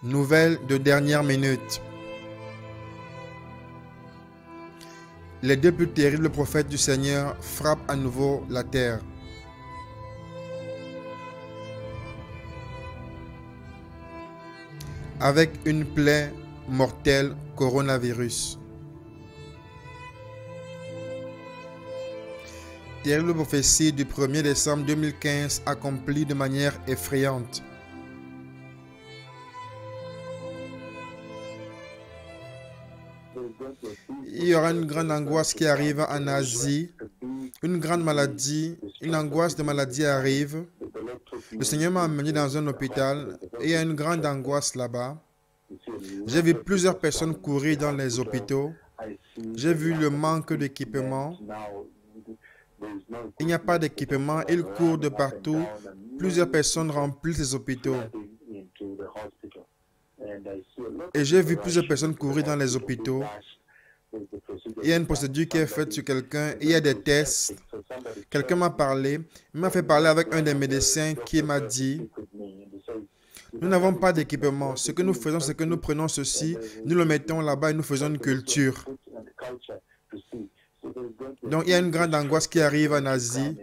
Nouvelle de dernière minute. Les deux plus terribles prophètes du Seigneur frappent à nouveau la terre. Avec une plaie mortelle, coronavirus. Terrible prophétie du 1er décembre 2015 accomplie de manière effrayante. Il y aura une grande angoisse qui arrive en Asie. Une grande maladie, une angoisse de maladie arrive. Le Seigneur m'a amené dans un hôpital et il y a une grande angoisse là-bas. J'ai vu plusieurs personnes courir dans les hôpitaux. J'ai vu le manque d'équipement. Il n'y a pas d'équipement, ils courent de partout. Plusieurs personnes remplissent les hôpitaux. Et j'ai vu plusieurs personnes courir dans les hôpitaux. Il y a une procédure qui est faite sur quelqu'un, il y a des tests. Quelqu'un m'a parlé, il m'a fait parler avec un des médecins qui m'a dit, nous n'avons pas d'équipement. Ce que nous faisons, c'est que nous prenons ceci, nous le mettons là-bas et nous faisons une culture. Donc il y a une grande angoisse qui arrive en Asie.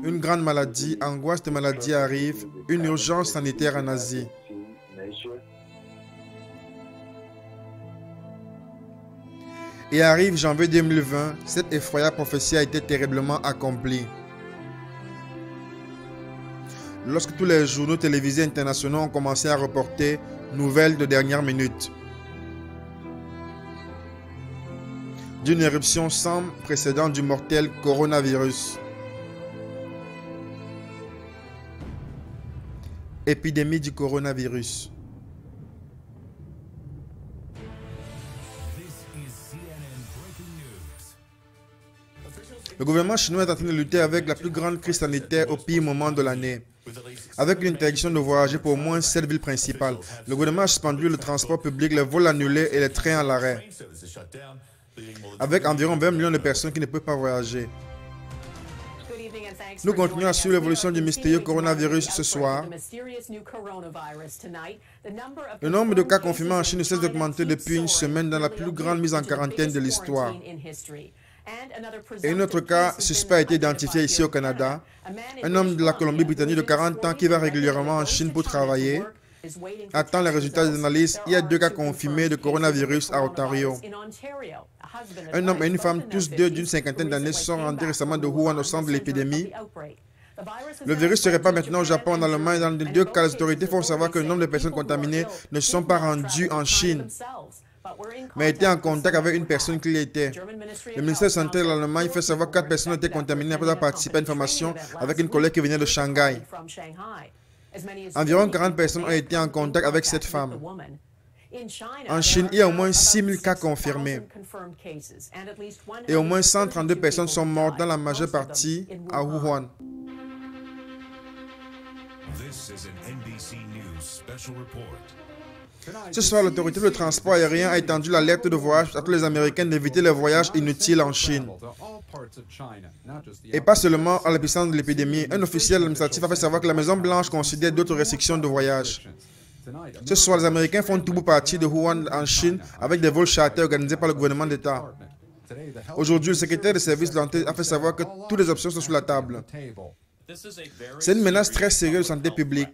Une grande maladie, angoisse de maladie arrive, une urgence sanitaire en Asie. Et arrive janvier 2020, cette effroyable prophétie a été terriblement accomplie. Lorsque tous les journaux télévisés internationaux ont commencé à reporter nouvelles de dernière minute d'une éruption sans précédent du mortel coronavirus. Épidémie du coronavirus. Le gouvernement chinois est en train de lutter avec la plus grande crise sanitaire au pire moment de l'année. Avec une interdiction de voyager pour au moins 7 villes principales, le gouvernement a suspendu le transport public, les vols annulés et les trains à l'arrêt. Avec environ 20 millions de personnes qui ne peuvent pas voyager. Nous continuons à suivre l'évolution du mystérieux coronavirus ce soir. Le nombre de cas confirmés en Chine ne cesse d'augmenter depuis une semaine dans la plus grande mise en quarantaine de l'histoire. Et un autre cas suspect a été identifié ici au Canada. Un homme de la Colombie-Britannique de 40 ans qui va régulièrement en Chine pour travailler attend les résultats des analyses. Il y a 2 cas confirmés de coronavirus à Ontario. Un homme et une femme, tous deux d'une cinquantaine d'années, se sont rendus récemment de Wuhan au centre de l'épidémie. Le virus se répand maintenant au Japon, en Allemagne. Dans les 2 cas, les autorités font savoir que le nombre de personnes contaminées ne se sont pas rendues en Chine, mais étaient en contact avec une personne qui l'était. Le ministère de la Santé de l'Allemagne fait savoir que 4 personnes ont été contaminées après avoir participé à une formation avec une collègue qui venait de Shanghai. Environ 40 personnes ont été en contact avec cette femme. En Chine, il y a au moins 6000 cas confirmés. Et au moins 132 personnes sont mortes, dans la majeure partie à Wuhan. Ce soir, l'autorité de transport aérien a étendu l'alerte de voyage à tous les Américains d'éviter les voyages inutiles en Chine. Et pas seulement à l'épicentre de l'épidémie. Un officiel administratif a fait savoir que la Maison-Blanche considère d'autres restrictions de voyage. Ce soir, les Américains font tout pour partir de Wuhan en Chine avec des vols chartés organisés par le gouvernement d'État. Aujourd'hui, le secrétaire des services de santé a fait savoir que toutes les options sont sur la table. C'est une menace très sérieuse de santé publique.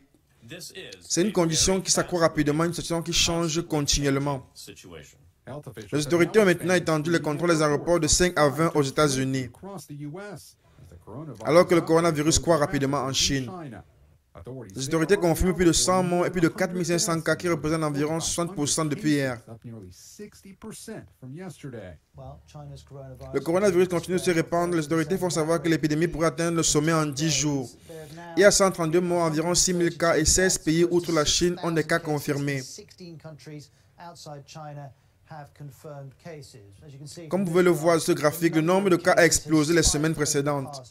C'est une condition qui s'accroît rapidement, une situation qui change continuellement. Les autorités ont maintenant étendu les contrôles des aéroports de 5 à 20 aux États-Unis, alors que le coronavirus croît rapidement en Chine. Les autorités confirment plus de 100 morts et plus de 4500 cas qui représentent environ 60% depuis hier. Le coronavirus continue de se répandre. Les autorités font savoir que l'épidémie pourrait atteindre le sommet en 10 jours. Il y a 132 morts, environ 6000 cas et 16 pays outre la Chine ont des cas confirmés. Comme vous pouvez le voir sur ce graphique, le nombre de cas a explosé les semaines précédentes.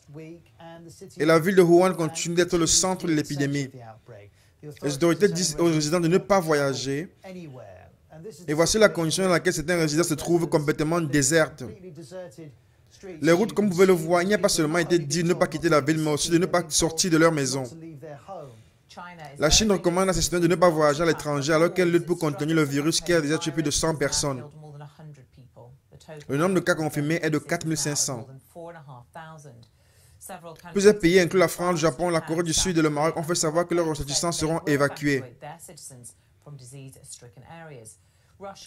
Et la ville de Wuhan continue d'être le centre de l'épidémie. Les autorités disent aux résidents de ne pas voyager. Et voici la condition dans laquelle certains résidents se trouvent complètement désertes. Les routes, comme vous pouvez le voir, il n'y a pas seulement été dit de ne pas quitter la ville, mais aussi de ne pas sortir de leur maison. La Chine recommande à ses citoyens de ne pas voyager à l'étranger alors qu'elle lutte pour contenir le virus qui a déjà tué plus de 100 personnes. Le nombre de cas confirmés est de 4500. Plusieurs pays, inclus la France, le Japon, la Corée du Sud et le Maroc, ont fait savoir que leurs ressortissants seront évacués.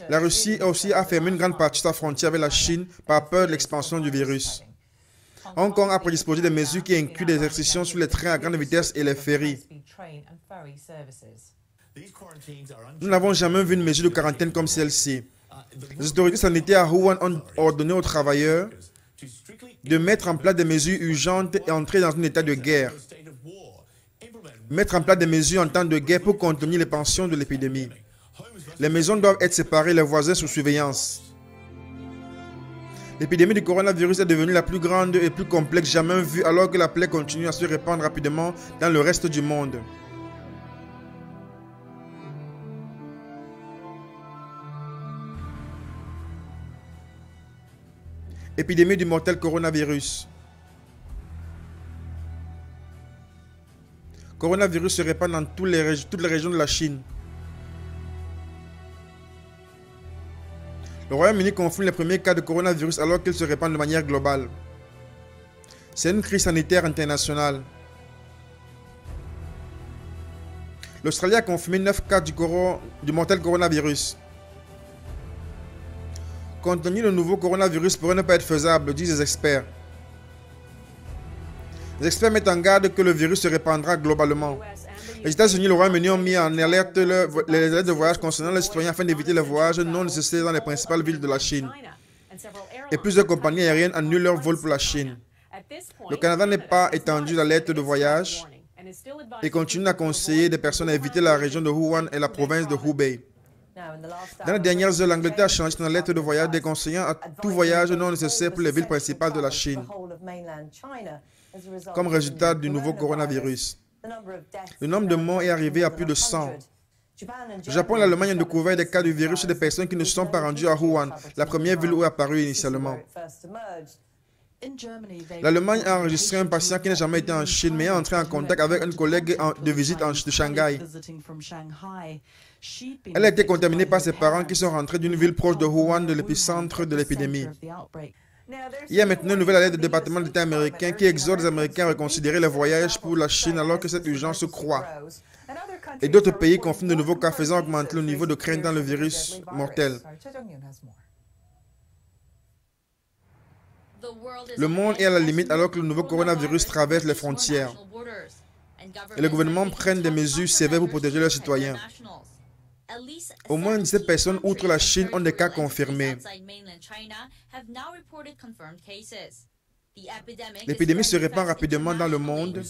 La Russie aussi a fermé une grande partie de sa frontière avec la Chine par peur de l'expansion du virus. Hong Kong a prédisposé des mesures qui incluent des restrictions sur les trains à grande vitesse et les ferries. Nous n'avons jamais vu une mesure de quarantaine comme celle-ci. Les autorités sanitaires à Wuhan ont ordonné aux travailleurs de mettre en place des mesures urgentes et entrer dans un état de guerre. Mettre en place des mesures en temps de guerre pour contenir l'expansion de l'épidémie. Les maisons doivent être séparées, les voisins sous surveillance. L'épidémie du coronavirus est devenue la plus grande et plus complexe jamais vue alors que la plaie continue à se répandre rapidement dans le reste du monde. Épidémie du mortel coronavirus. Coronavirus se répand dans toutes les régions de la Chine. Le Royaume-Uni confirme les premiers cas de coronavirus alors qu'il se répand de manière globale. C'est une crise sanitaire internationale. L'Australie a confirmé 9 cas du mortel coronavirus. Contenir le nouveau coronavirus pourrait ne pas être faisable, disent les experts. Les experts mettent en garde que le virus se répandra globalement. Les États-Unis et le Royaume-Uni ont mis en alerte les alertes de voyage concernant les citoyens afin d'éviter les voyages non nécessaires dans les principales villes de la Chine. Et plusieurs compagnies aériennes annulent leurs vols pour la Chine. Le Canada n'est pas étendu d'alerte de voyage et continue à conseiller des personnes à éviter la région de Wuhan et la province de Hubei. Dans les dernières heures, l'Angleterre a changé son alerte de voyage déconseillant à tout voyage non nécessaire pour les villes principales de la Chine, comme résultat du nouveau coronavirus. Le nombre de morts est arrivé à plus de 100. Le Japon et l'Allemagne ont découvert des cas du virus chez des personnes qui ne se sont pas rendues à Wuhan, la première ville où est apparu initialement. L'Allemagne a enregistré un patient qui n'a jamais été en Chine, mais est entré en contact avec un collègue de visite de Shanghai. Elle a été contaminée par ses parents qui sont rentrés d'une ville proche de Wuhan, de l'épicentre de l'épidémie. Il y a maintenant une nouvelle alerte du département d'État américain qui exhorte les Américains à reconsidérer les voyages pour la Chine alors que cette urgence croît. Et d'autres pays confirment de nouveaux cas faisant augmenter le niveau de crainte dans le virus mortel. Le monde est à la limite alors que le nouveau coronavirus traverse les frontières. Et les gouvernements prennent des mesures sévères pour protéger leurs citoyens. Au moins 17 personnes outre la Chine ont des cas confirmés. L'épidémie se répand rapidement dans le monde.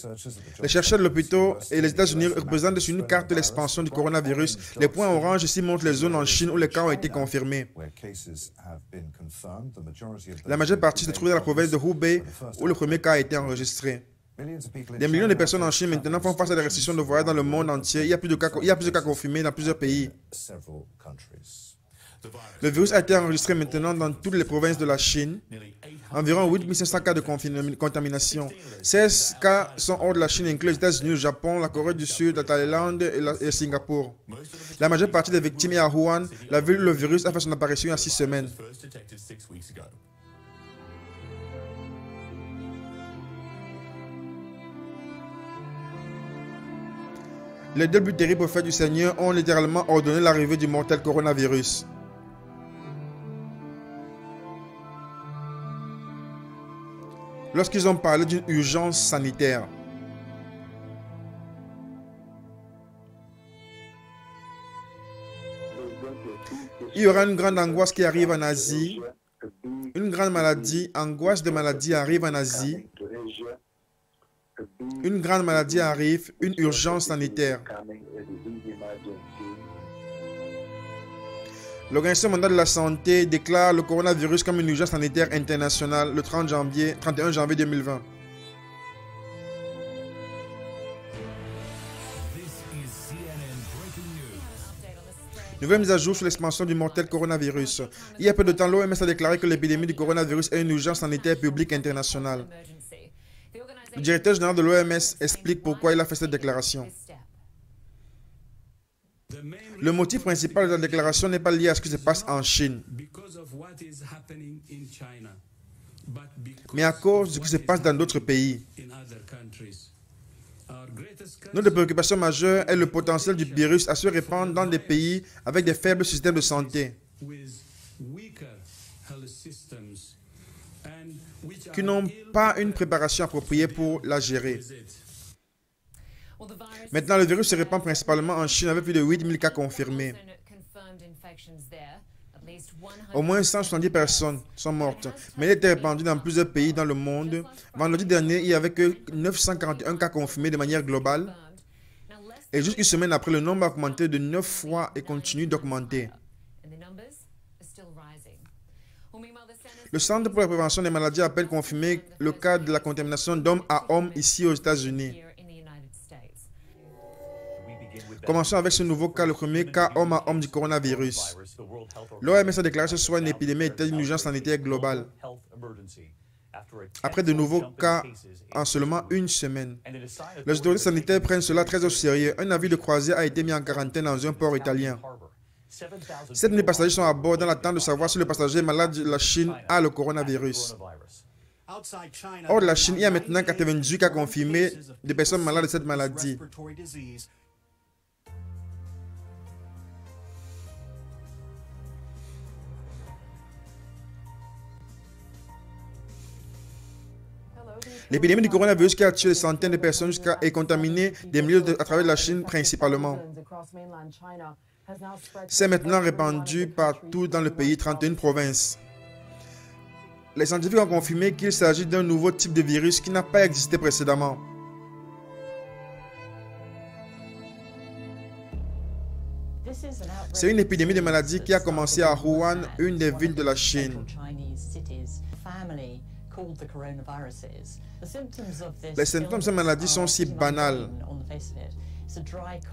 Les chercheurs de l'hôpital et les États-Unis représentent sur une carte l'expansion du coronavirus. Les points orange ici montrent les zones en Chine où les cas ont été confirmés. La majeure partie se trouve dans la province de Hubei où le premier cas a été enregistré. Des millions de personnes en Chine maintenant font face à des restrictions de voyage dans le monde entier. Il y a plusieurs cas confirmés dans plusieurs pays. Le virus a été enregistré maintenant dans toutes les provinces de la Chine. Environ 8500 cas de contamination. 16 cas sont hors de la Chine, incluant les États-Unis, le Japon, la Corée du Sud, la Thaïlande et Singapour. La majeure partie des victimes est à Wuhan, la ville où le virus a fait son apparition il y a 6 semaines. Les deux plus terribles prophètes du Seigneur ont littéralement ordonné l'arrivée du mortel coronavirus. Lorsqu'ils ont parlé d'une urgence sanitaire. Il y aura une grande angoisse qui arrive en Asie. Une grande maladie, angoisse de maladie arrive en Asie. Une grande maladie arrive, une urgence sanitaire. L'Organisation mondiale de la santé déclare le coronavirus comme une urgence sanitaire internationale le 31 janvier 2020. Nouvelle mise à jour sur l'expansion du mortel coronavirus. Il y a peu de temps, l'OMS a déclaré que l'épidémie du coronavirus est une urgence sanitaire publique internationale. Le directeur général de l'OMS explique pourquoi il a fait cette déclaration. Le motif principal de la déclaration n'est pas lié à ce qui se passe en Chine, mais à cause de ce qui se passe dans d'autres pays. Notre préoccupation majeure est le potentiel du virus à se répandre dans des pays avec des faibles systèmes de santé, qui n'ont pas une préparation appropriée pour la gérer. Maintenant, le virus se répand principalement en Chine avec plus de 8000 cas confirmés. Au moins 170 personnes sont mortes, mais il était répandu dans plusieurs pays dans le monde. Vendredi dernier, il n'y avait que 941 cas confirmés de manière globale. Et juste une semaine après, le nombre a augmenté de 9 fois et continue d'augmenter. Le Centre pour la prévention des maladies a à peine confirmé le cas de la contamination d'homme à homme ici aux États-Unis. Commençons avec ce nouveau cas, le premier cas homme à homme du coronavirus. L'OMS a déclaré ce soir une épidémie était une urgence sanitaire globale. Après de nouveaux cas en seulement une semaine. Les autorités sanitaires prennent cela très au sérieux. Un navire de croisière a été mis en quarantaine dans un port italien. 7000 passagers sont à bord dans l'attente de savoir si le passager malade de la Chine a le coronavirus. Hors de la Chine, il y a maintenant 98 cas confirmés de personnes malades de cette maladie. L'épidémie du coronavirus qui a tué des centaines de personnes et contaminé des milliers à travers la Chine principalement s'est maintenant répandue partout dans le pays, 31 provinces. Les scientifiques ont confirmé qu'il s'agit d'un nouveau type de virus qui n'a pas existé précédemment. C'est une épidémie de maladie qui a commencé à Wuhan, une des villes de la Chine. Les symptômes de cette maladie sont si banals.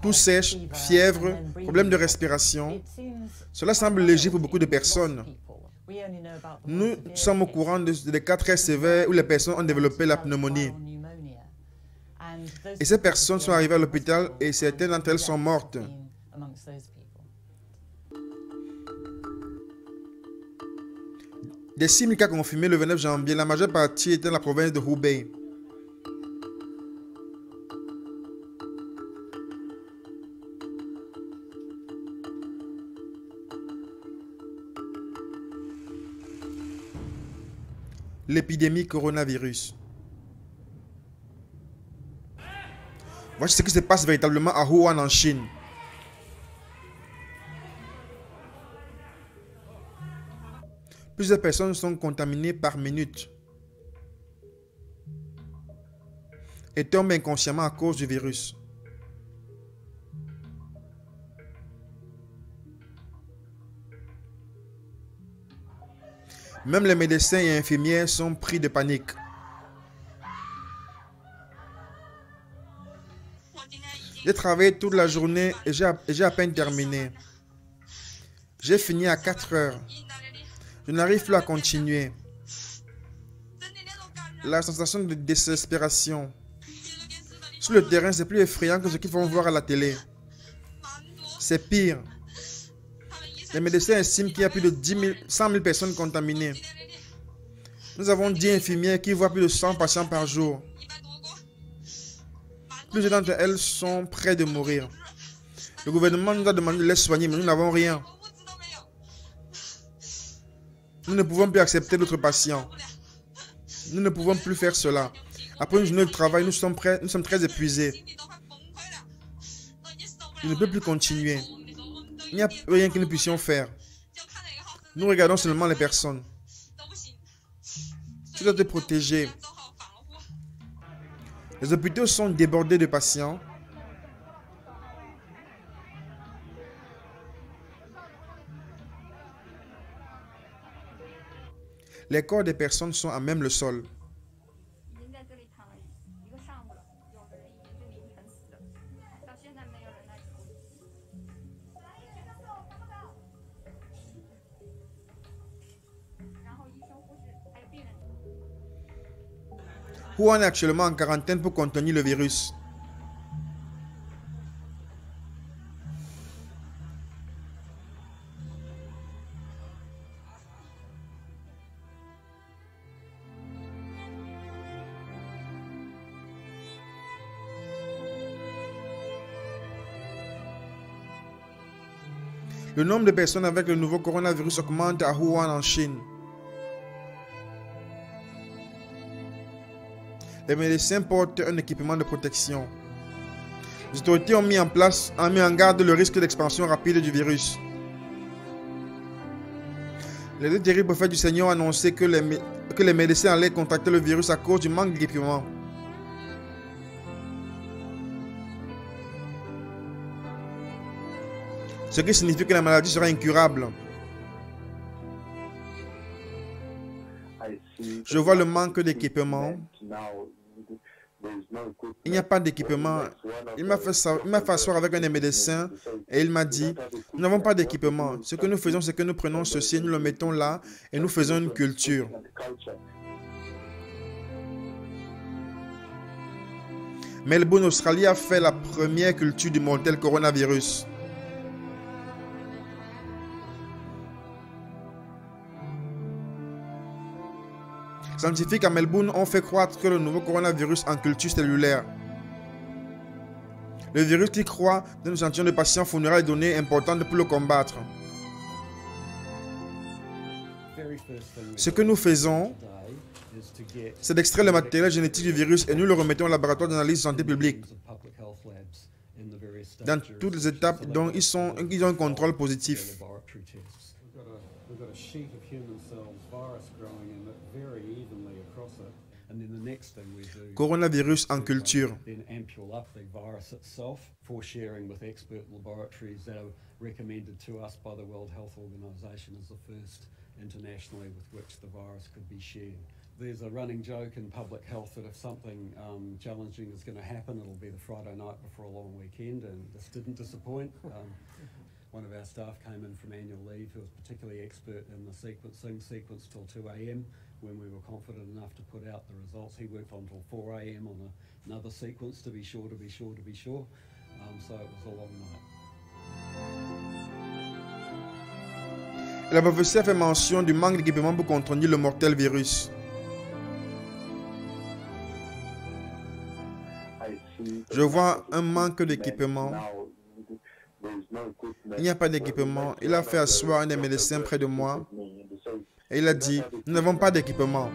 Toux sèche, fièvre, problème de respiration. Cela semble léger pour beaucoup de personnes. Nous sommes au courant des cas très sévères où les personnes ont développé la pneumonie. Et ces personnes sont arrivées à l'hôpital et certaines d'entre elles sont mortes. Des 6000 cas confirmés le 29 janvier, la majeure partie était dans la province de Hubei. L'épidémie coronavirus. Voici ce qui se passe véritablement à Wuhan en Chine. Plusieurs personnes sont contaminées par minute et tombent inconsciemment à cause du virus. Même les médecins et infirmières sont pris de panique. J'ai travaillé toute la journée et j'ai à peine terminé. J'ai fini à 4 heures. Je n'arrive plus à continuer. La sensation de désespération. Sur le terrain, c'est plus effrayant que ce qu'ils vont voir à la télé. C'est pire. Les médecins estiment qu'il y a plus de 100 000 personnes contaminées. Nous avons 10 infirmières qui voient plus de 100 patients par jour. Plusieurs d'entre elles sont près de mourir. Le gouvernement nous a demandé de les soigner, mais nous n'avons rien. Nous ne pouvons plus accepter d'autres patients. Nous ne pouvons plus faire cela. Après une journée de travail, nous sommes très épuisés. Je ne peux plus continuer. Il n'y a rien que nous puissions faire. Nous regardons seulement les personnes. Tu dois te protéger. Les hôpitaux sont débordés de patients. Les corps des personnes sont à même le sol. Wuhan est actuellement en quarantaine pour contenir le virus. Le nombre de personnes avec le nouveau coronavirus augmente à Wuhan en Chine. Les médecins portent un équipement de protection. Les autorités ont mis en garde le risque d'expansion rapide du virus. Les deux terribles prophètes du Seigneur ont annoncé que les médecins allaient contracter le virus à cause du manque d'équipement. Ce qui signifie que la maladie sera incurable. Je vois le manque d'équipement. Il n'y a pas d'équipement. Il m'a fait asseoir avec un des médecins et il m'a dit, nous n'avons pas d'équipement. Ce que nous faisons, c'est que nous prenons ceci, nous le mettons là et nous faisons une culture. Melbourne, Australie a fait la première culture du mortel coronavirus. Scientifiques à Melbourne ont fait croître le nouveau coronavirus en culture cellulaire. Le virus qui croît dans un échantillon de patients fournira des données importantes pour le combattre. Ce que nous faisons, c'est d'extraire le matériel génétique du virus et nous le remettons au laboratoire d'analyse de santé publique. Dans toutes les étapes dont ils ont un contrôle positif. Coronavirus en culture. There's a running joke in public health that if something challenging is going to happen, it'll be the Friday night before a long weekend, and this didn't disappoint. One of our staff came in from annual leave who was particularly expert in the sequence till 2 a.m. when we were confident enough to put out the results. He worked on till 4 a.m. on another sequence to be sure. So it was a long night. La prophétie a fait mention du manque d'équipement pour contenir le mortel virus. Je vois un manque d'équipement. Il n'y a pas d'équipement. Il a fait asseoir un des médecins près de moi et il a dit, nous n'avons pas d'équipement.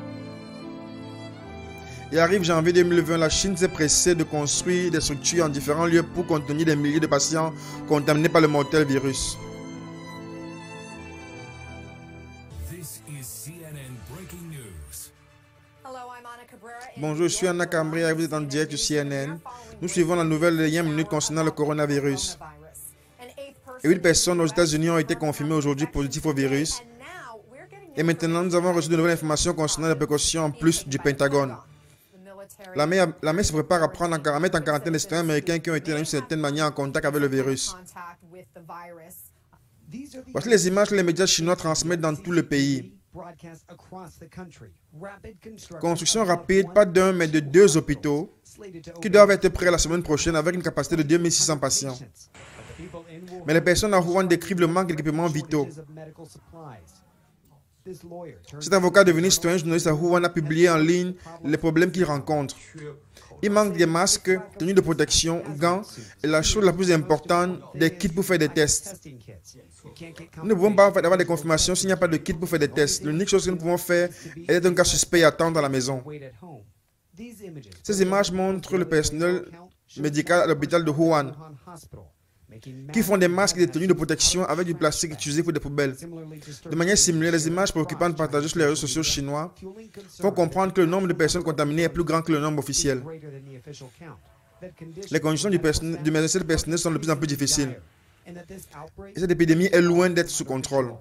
Il arrive janvier 2020, la Chine s'est pressée de construire des structures en différents lieux pour contenir des milliers de patients contaminés par le mortel virus. Bonjour, je suis Anna Cabrera et vous êtes en direct sur CNN. Nous suivons la nouvelle dernière minute concernant le coronavirus. Et 8 personnes aux États-Unis ont été confirmées aujourd'hui positives au virus. Et maintenant, nous avons reçu de nouvelles informations concernant les précautions en plus du Pentagone. L'armée se prépare à mettre en quarantaine les citoyens américains qui ont été d'une certaine manière en contact avec le virus. Voici les images que les médias chinois transmettent dans tout le pays. Construction rapide, pas d'un mais de 2 hôpitaux qui doivent être prêts la semaine prochaine avec une capacité de 2600 patients. Mais les personnes à Wuhan décrivent le manque d'équipements vitaux. Cet avocat devenu citoyen journaliste à Wuhan a publié en ligne les problèmes qu'il rencontre. Il manque des masques, tenues de protection, gants et la chose la plus importante, des kits pour faire des tests. Nous ne pouvons pas avoir des confirmations s'il n'y a pas de kit pour faire des tests. L'unique chose que nous pouvons faire est d'être un cas suspect et attendre à la maison. Ces images montrent le personnel médical à l'hôpital de Wuhan qui font des masques et des tenues de protection avec du plastique utilisé pour des poubelles. De manière similaire, les images préoccupantes partagées sur les réseaux sociaux chinois font comprendre que le nombre de personnes contaminées est plus grand que le nombre officiel. Les conditions du personnel sont de plus en plus difficiles. Et cette épidémie est loin d'être sous contrôle.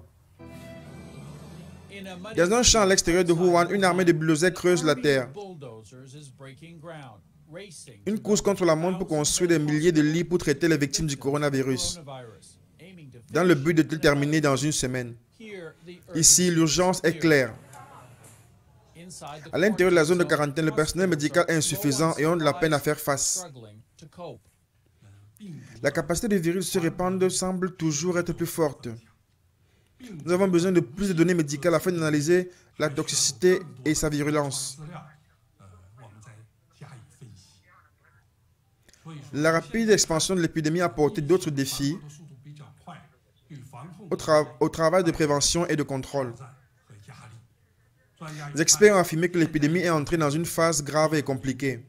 Dans un champ à l'extérieur de Wuhan, une armée de bulldozers creuse la terre. Une course contre la montre pour construire des milliers de lits pour traiter les victimes du coronavirus, dans le but de tout terminer dans une semaine. Ici, l'urgence est claire. À l'intérieur de la zone de quarantaine, le personnel médical est insuffisant et ont de la peine à faire face. La capacité du virus de se répandre semble toujours être plus forte. Nous avons besoin de plus de données médicales afin d'analyser la toxicité et sa virulence. La rapide expansion de l'épidémie a apporté d'autres défis au travail de prévention et de contrôle. Les experts ont affirmé que l'épidémie est entrée dans une phase grave et compliquée.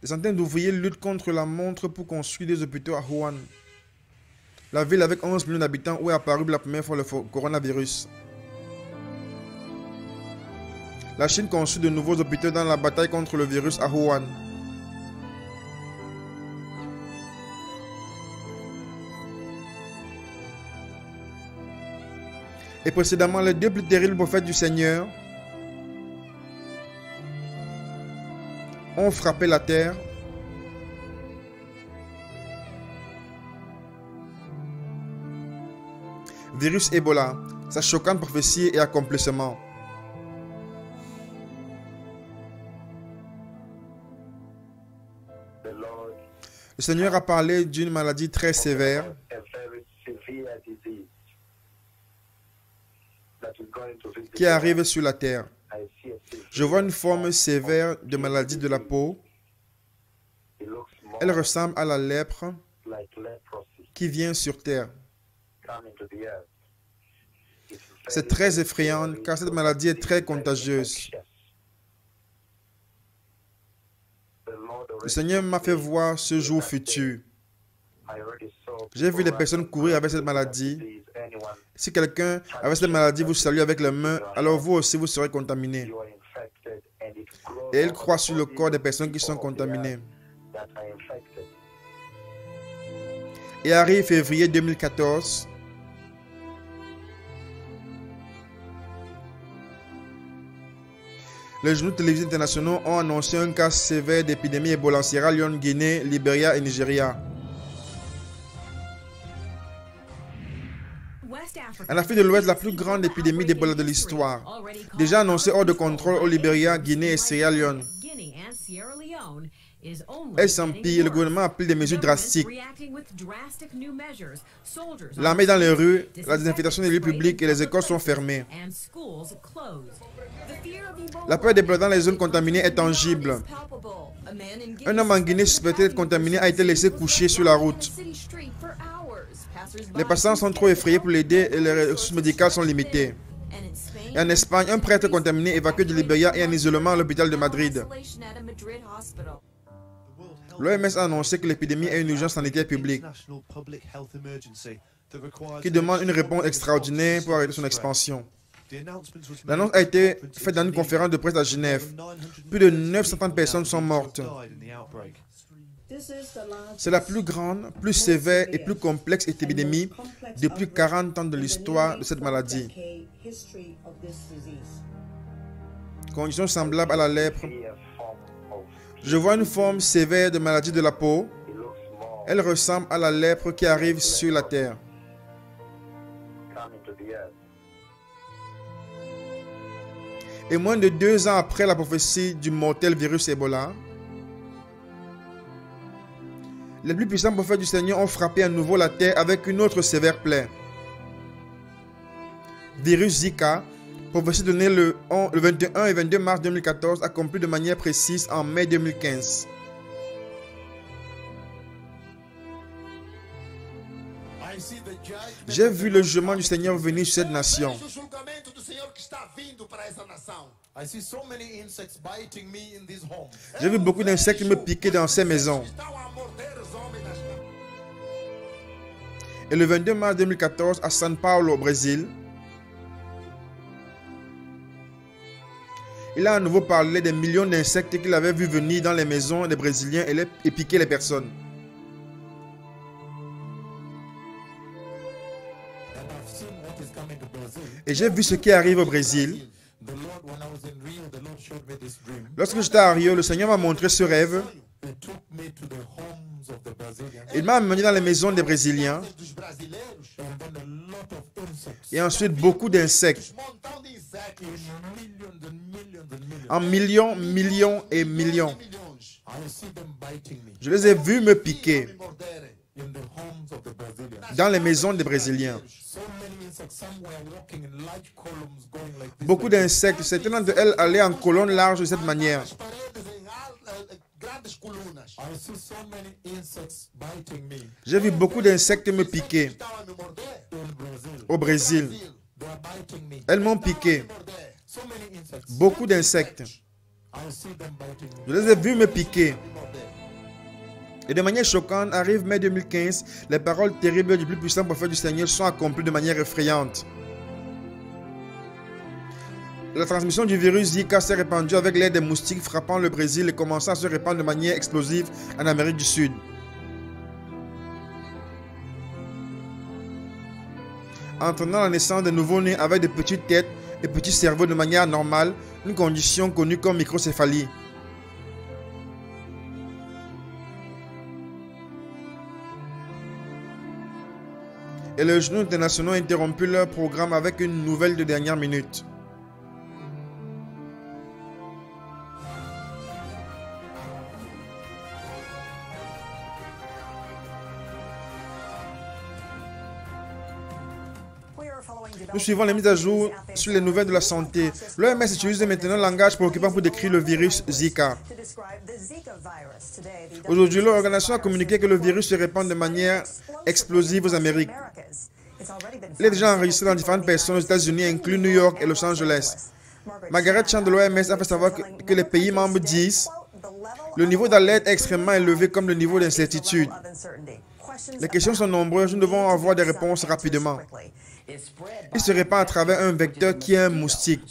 Des centaines d'ouvriers luttent contre la montre pour construire des hôpitaux à Wuhan, la ville avec 11 millions d'habitants où est apparu la première fois le coronavirus. La Chine construit de nouveaux hôpitaux dans la bataille contre le virus à Wuhan. Et précédemment, les deux plus terribles prophètes du Seigneur ont frappé la terre. Virus Ebola, sa choquante prophétie et accomplissement. Le Seigneur a parlé d'une maladie très sévère qui arrive sur la terre. Je vois une forme sévère de maladie de la peau. Elle ressemble à la lèpre qui vient sur terre. C'est très effrayant car cette maladie est très contagieuse. Le Seigneur m'a fait voir ce jour futur. J'ai vu des personnes courir avec cette maladie. Si quelqu'un avec cette maladie vous salue avec les mains, alors vous aussi vous serez contaminé. Et elle croît sur le corps des personnes qui sont contaminées. Et arrive février 2014. Les journaux télévisés internationaux ont annoncé un cas sévère d'épidémie Ebola en Sierra Leone, Guinée, Libéria et Nigeria. En Afrique de l'Ouest, la plus grande épidémie d'Ebola de l'histoire. Déjà annoncée hors de contrôle au Libéria, Guinée et Sierra Leone. Elle s'empire, le gouvernement a pris des mesures drastiques. L'armée dans les rues, la désinfectation des lieux publics et les écoles sont fermées. La peur d'Ebola dans les zones contaminées est tangible. Un homme en Guinée suspecté d'être contaminé a été laissé coucher sur la route. Les passants sont trop effrayés pour l'aider et les ressources médicales sont limitées. Et en Espagne, un prêtre contaminé évacué de Libéria est en isolement à l'hôpital de Madrid. L'OMS a annoncé que l'épidémie est une urgence sanitaire publique qui demande une réponse extraordinaire pour arrêter son expansion. L'annonce a été faite dans une conférence de presse à Genève. Plus de 950 personnes sont mortes. C'est la plus grande, plus sévère et plus complexe épidémie depuis 40 ans de l'histoire de cette maladie. Condition semblable à la lèpre. Je vois une forme sévère de maladie de la peau. Elle ressemble à la lèpre qui arrive sur la terre. Et moins de 2 ans après la prophétie du mortel virus Ebola, les plus puissants prophètes du Seigneur ont frappé à nouveau la terre avec une autre sévère plaie. Virus Zika, prophétie donnée le 21 et 22 mars 2014, accomplie de manière précise en mai 2015. J'ai vu le jugement du Seigneur venir sur cette nation. J'ai vu beaucoup d'insectes me piquer dans ces maisons. Et le 22 mars 2014, à São Paulo, au Brésil, il a à nouveau parlé des millions d'insectes qu'il avait vu venir dans les maisons des Brésiliens et piquer les personnes. Et j'ai vu ce qui arrive au Brésil. Lorsque j'étais à Rio, le Seigneur m'a montré ce rêve. Il m'a amené dans les maisons des Brésiliens. Et ensuite, beaucoup d'insectes. En millions, millions et millions. Je les ai vus me piquer dans les maisons des Brésiliens. Beaucoup d'insectes, certains d'entre elles allaient en colonne large de cette manière. grandes colunas. I see so many insects biting me. J'ai vu beaucoup d'insectes me piquer Estavam a me morder. In Brazil, au Brésil. they are biting me. Elles m'ont piqué. Morder. So many insects. Beaucoup d'insectes. I see them biting me. Je les ai vus me piquer. Me morder. Et de manière choquante, arrive mai 2015, les paroles terribles du plus puissant prophète du Seigneur sont accomplies de manière effrayante. La transmission du virus Zika s'est répandue avec l'aide des moustiques frappant le Brésil et commençant à se répandre de manière explosive en Amérique du Sud. Entraînant la naissance de nouveaux-nés avec de petites têtes et petits cerveaux de manière normale, une condition connue comme microcéphalie. Et les journaux internationaux ont interrompu leur programme avec une nouvelle de dernière minute. Nous suivons les mises à jour sur les nouvelles de la santé. L'OMS utilise maintenant un langage préoccupant pour décrire le virus Zika. Aujourd'hui, l'organisation a communiqué que le virus se répand de manière explosive aux Amériques. Il est déjà enregistré dans différentes personnes aux États-Unis, inclus New York et Los Angeles. Margaret Chan de l'OMS a fait savoir que les pays membres disent « Le niveau d'alerte est extrêmement élevé comme le niveau d'incertitude. Les questions sont nombreuses, nous devons avoir des réponses rapidement. » Il se répand à travers un vecteur qui est un moustique.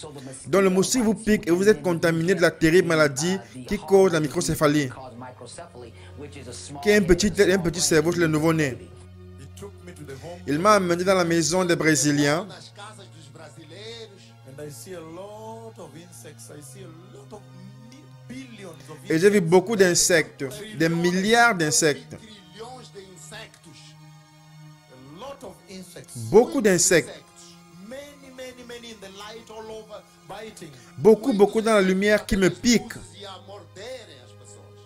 Donc le moustique vous pique et vous êtes contaminé de la terrible maladie qui cause la microcéphalie, qui est un petit cerveau chez le nouveau-né. He took me to the home Il m'a amené dans la maison des Brésiliens Nas casas dos brasileiros. and I see a lot of insects. I see a lot of billions of et j'ai vu beaucoup d'insectes, des milliards d'insectes, Trilhões de insectos. A lot of insects. beaucoup d'insectes, Many in the light all over biting. beaucoup dans la lumière qui me piquent. E a morderem as pessoas.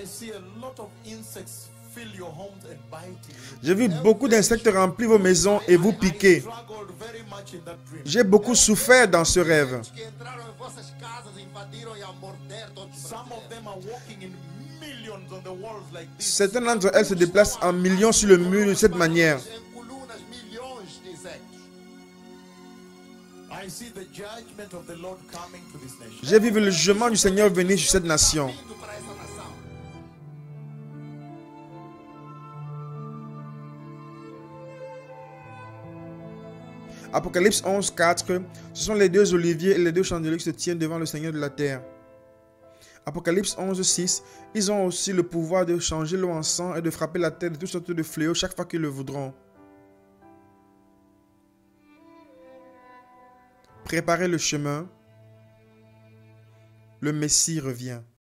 I see a lot of insects fill your homes and biting you. J'ai vu beaucoup d'insectes remplir vos maisons et vous piquer. Struggled very much in that dream. J'ai beaucoup souffert dans ce rêve. Que entraram em vossas casas, invadiram e a morder todos. Some of them are walking in millions on the walls like this. Certains d'entre elles se déplacent en millions sur le mur de cette manière. Em colunas, milhões de insectos. I see the judgment of the Lord coming to this nation. J'ai vu le jugement du Seigneur venir sur cette nation. Vindo para essa nação. Apocalypse 11, 4. Ce sont les deux oliviers et les deux chandeliers qui se tiennent devant le Seigneur de la terre. Apocalypse 11, 6. Ils ont aussi le pouvoir de changer l'eau en sang et de frapper la terre de toutes sortes de fléaux chaque fois qu'ils le voudront. Préparez le chemin. Le Messie revient.